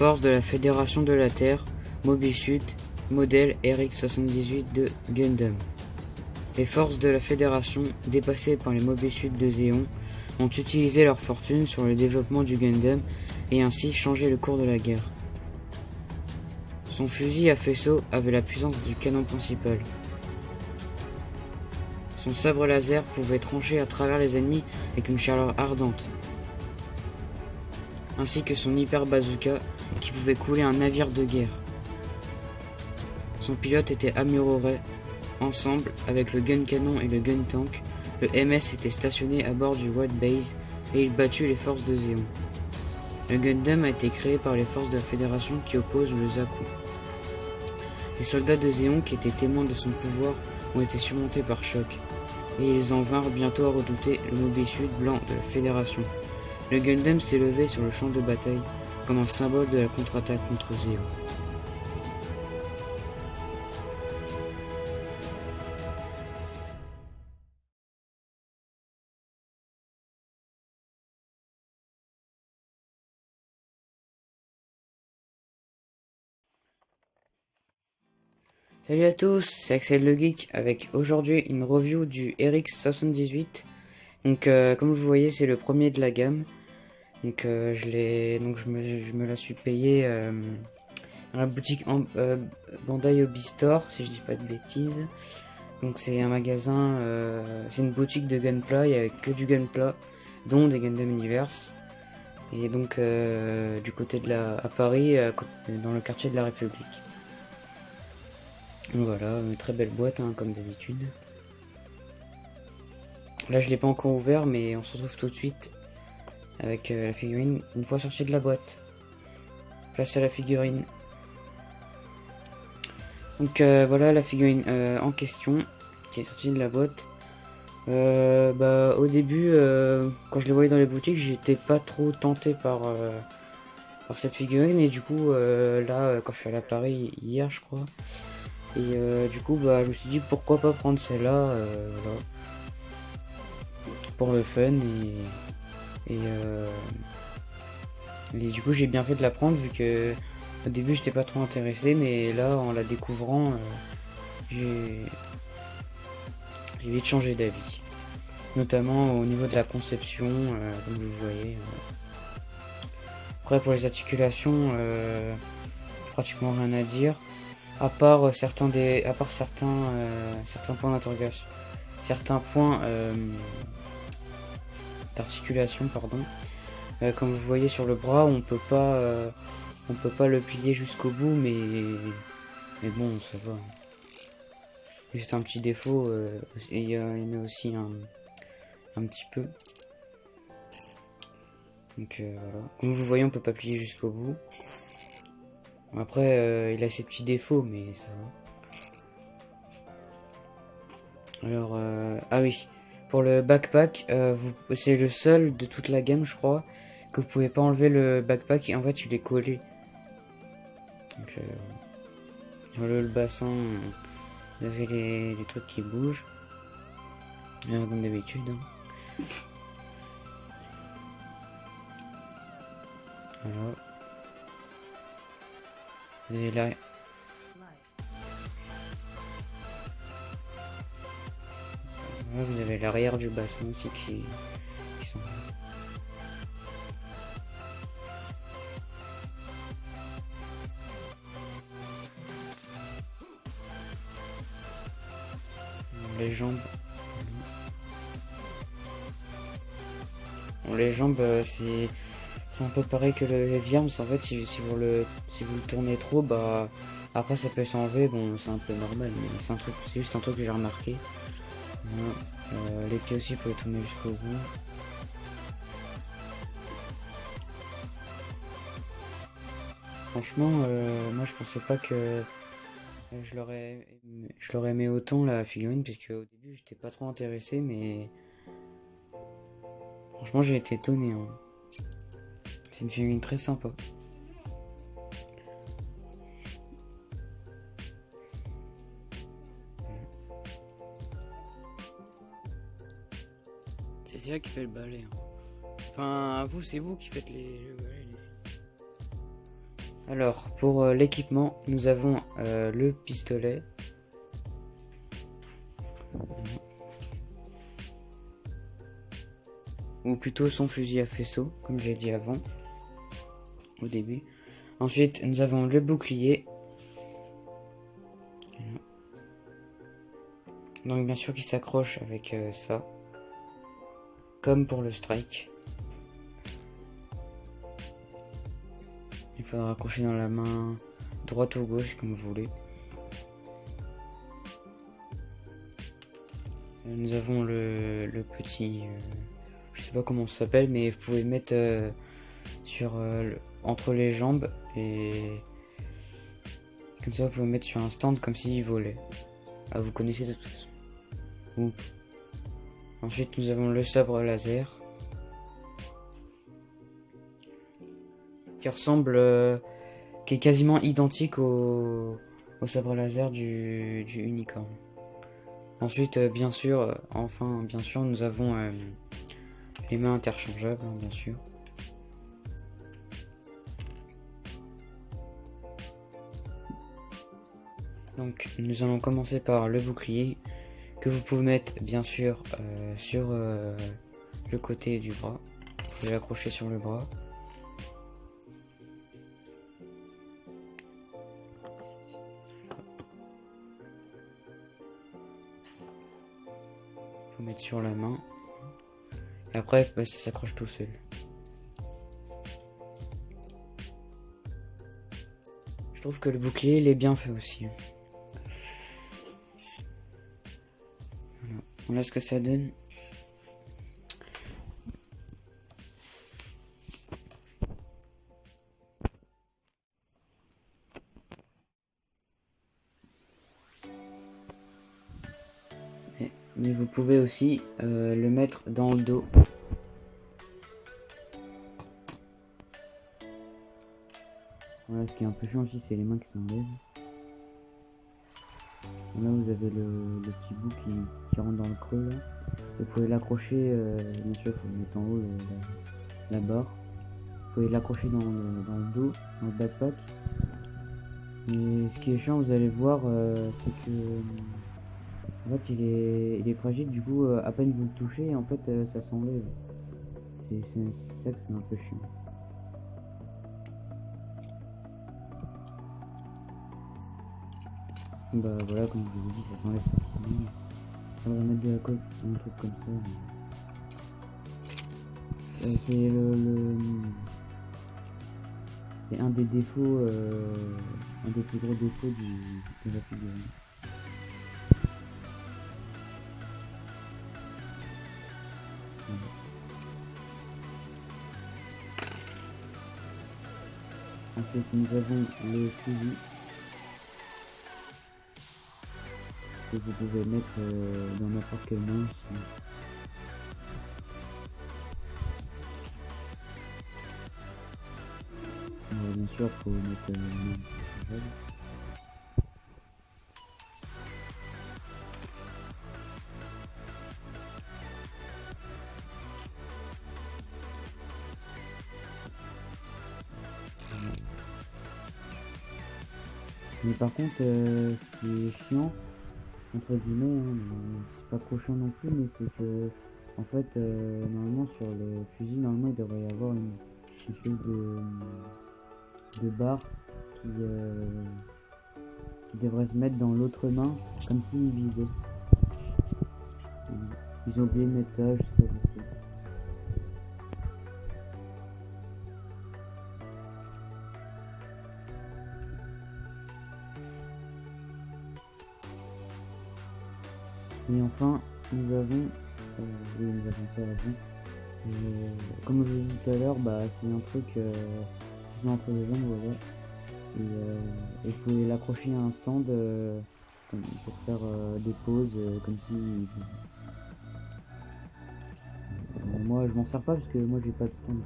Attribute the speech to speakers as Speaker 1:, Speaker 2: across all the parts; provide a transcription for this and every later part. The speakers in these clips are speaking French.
Speaker 1: Force de la Fédération de la Terre, Mobile Suit, modèle RX-78 de Gundam. Les forces de la Fédération, dépassées par les Mobile Suits de Zeon, ont utilisé leur fortune sur le développement du Gundam et ainsi changé le cours de la guerre. Son fusil à faisceau avait la puissance du canon principal. Son sabre laser pouvait trancher à travers les ennemis avec une chaleur ardente, ainsi que son hyper bazooka qui pouvait couler un navire de guerre. Son pilote était Amuro Ray. Ensemble, avec le gun canon et le gun tank, le MS était stationné à bord du White Base et il battit les forces de Zeon. Le Gundam a été créé par les forces de la Fédération qui opposent le Zaku. Les soldats de Zeon qui étaient témoins de son pouvoir ont été surmontés par choc, et ils en vinrent bientôt à redouter le Mobile Suit blanc de la Fédération. Le Gundam s'est levé sur le champ de bataille comme un symbole de la contre-attaque contre Zeon. Salut à tous, c'est Axel le Geek avec aujourd'hui une review du RX-78. Donc comme vous voyez, c'est le premier de la gamme. Donc je me la suis payé dans la boutique Bandai Hobby Store, si je dis pas de bêtises. Donc c'est un magasin, c'est une boutique de Gunpla, il y a que du Gunpla, dont des Gundam Universe. Et donc du côté à Paris, dans le quartier de la République. Voilà, une très belle boîte hein, comme d'habitude. Là je l'ai pas encore ouvert mais on se retrouve tout de suite avec la figurine une fois sortie de la boîte. Place à la figurine. Donc voilà la figurine en question qui est sortie de la boîte. Au début quand je les voyais dans les boutiques j'étais pas trop tenté par cette figurine et du coup là quand je suis allé à Paris hier je crois. Et du coup je me suis dit pourquoi pas prendre celle-là voilà, pour le fun et du coup j'ai bien fait de la prendre vu que au début j'étais pas trop intéressé mais là en la découvrant j'ai vite changé d'avis, notamment au niveau de la conception comme vous le voyez. Après pour les articulations pratiquement rien à dire. À part certains points d'interrogation, certains points d'articulation, pardon. Comme vous voyez sur le bras, on peut pas le plier jusqu'au bout, mais bon, ça va. Juste un petit défaut, il y en a aussi un petit peu. Donc voilà. Comme vous voyez, on peut pas plier jusqu'au bout. Après, il a ses petits défauts, mais ça va. Alors, ah oui, pour le backpack, c'est le seul de toute la gamme, je crois, que vous pouvez pas enlever le backpack et en fait, il est collé. Donc, le bassin, vous avez les trucs qui bougent, comme d'habitude. Hein. Voilà. Vous avez là. Là, vous avez l'arrière du bassin aussi qui sont là. Les jambes. Bon, les jambes, c'est un peu pareil que le Heavy Arms. En fait, si vous le tournez trop, après ça peut s'enlever. Bon, c'est un peu normal, mais c'est juste un truc que j'ai remarqué. Voilà. Les pieds aussi, vous pouvez tourner jusqu'au bout. Franchement, moi je pensais pas que je l'aurais aimé autant la figurine, puisque au début j'étais pas trop intéressé, mais franchement j'ai été étonné. Hein. C'est une figurine très sympa. C'est Sia qui fait le balai. Hein. Enfin, c'est vous qui faites le balai. Alors, pour l'équipement, nous avons le pistolet. Ou plutôt son fusil à faisceau, comme j'ai dit avant, au début. Ensuite, nous avons le bouclier. Donc bien sûr qui s'accroche avec ça. Comme pour le strike. Il faudra accrocher dans la main droite ou gauche, comme vous voulez. Nous avons le petit... je sais pas comment ça s'appelle, mais vous pouvez mettre sur entre les jambes et comme ça vous pouvez mettre sur un stand comme s'il volait. Ah, vous connaissez de toute façon. Ensuite nous avons le sabre laser qui ressemble, qui est quasiment identique au sabre laser du unicorn. Ensuite bien sûr, nous avons les mains interchangeables, hein, bien sûr. Donc nous allons commencer par le bouclier que vous pouvez mettre bien sûr sur le côté du bras. Vous pouvez l'accrocher sur le bras. Faut mettre sur la main. Et après ça s'accroche tout seul. Je trouve que le bouclier il est bien fait aussi. Voilà ce que ça donne. Mais vous pouvez aussi le mettre dans le dos. Voilà, ce qui est un peu chiant aussi, c'est les mains qui s'enlèvent. Là vous avez le petit bout qui rentre dans le creux là. Vous pouvez l'accrocher, bien sûr il faut le mettre en haut la barre. Vous pouvez l'accrocher dans le dos, dans le backpack. Et ce qui est chiant, vous allez voir, c'est que en fait il est fragile, du coup à peine vous le touchez, en fait ça s'enlève. C'est ça que c'est un peu chiant. Bah voilà, comme je vous ai dit, ça s'enlève facilement. On va mettre de la colle, un truc comme ça. C'est c'est un des défauts, un des plus gros défauts de la figurine. Voilà. Ensuite nous avons le fusil que vous pouvez mettre dans n'importe quelle main. Bien sûr, faut mettre une main. Mais par contre, ce qui est chiant, entre guillemets, hein, c'est pas trop chiant non plus, mais c'est que, en fait, normalement sur le fusil, normalement il devrait y avoir une espèce de barre qui devrait se mettre dans l'autre main, comme s'il visait. Ils ont oublié de mettre ça, je sais pas pourquoi. Et enfin, nous avons ça à la fin. Comme je vous ai dit tout à l'heure, bah, c'est un truc qui se met entre les jambes, voilà. Et vous pouvez l'accrocher à un stand pour faire des pauses, comme si... moi je m'en sers pas parce que moi j'ai pas de stand.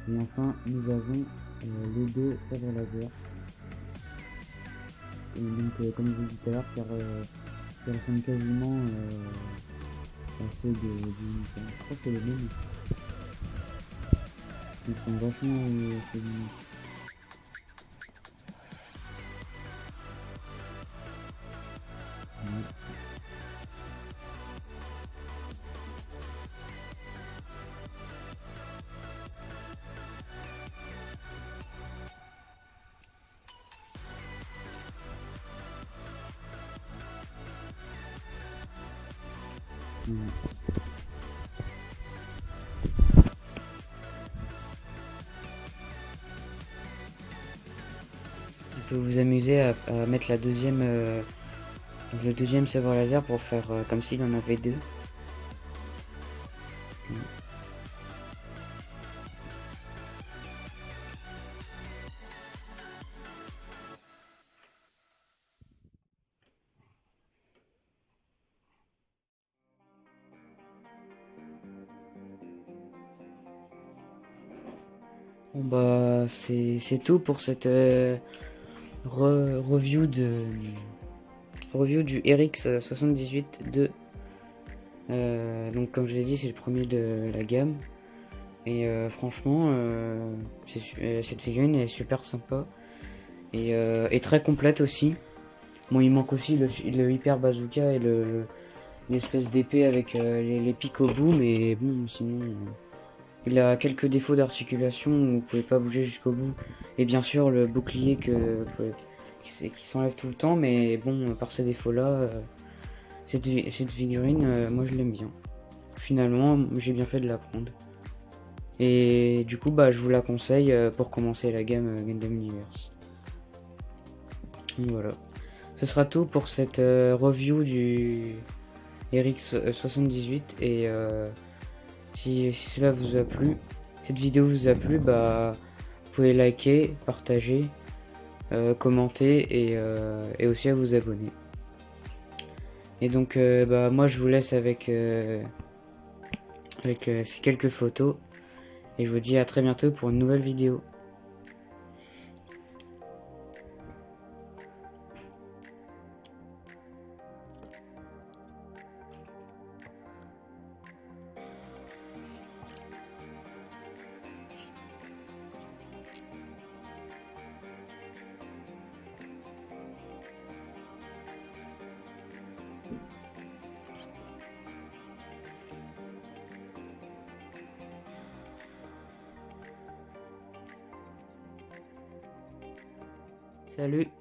Speaker 1: Et enfin, nous avons les deux sabres laser. Et donc, comme je vous ai dit tout à l'heure, qui ressemblent quasiment à ceux du unicorn. Je crois que c'est le même. Ils font vachement féminin. Vous pouvez vous amuser à mettre le deuxième sabre laser pour faire comme s'il en avait deux. Bon bah c'est tout pour cette review du RX 78 II. Donc comme je l'ai dit, c'est le premier de la gamme. Et franchement, cette figurine est super sympa. Et très complète aussi. Bon, il manque aussi le hyper bazooka et l'espèce d'épée avec les pics au bout. Mais bon, sinon, il a quelques défauts d'articulation où vous pouvez pas bouger jusqu'au bout. Et bien sûr, le bouclier qui s'enlève tout le temps. Mais bon, par ces défauts-là, cette figurine, moi je l'aime bien. Finalement, j'ai bien fait de la prendre. Et du coup, bah, je vous la conseille pour commencer la gamme Gundam Universe. Donc, voilà. Ce sera tout pour cette review du RX 78. Et si cela vous a plu, cette vidéo vous a plu, bah, vous pouvez liker, partager, commenter et aussi à vous abonner. Et donc, bah, moi je vous laisse avec ces quelques photos. Et je vous dis à très bientôt pour une nouvelle vidéo. Salut!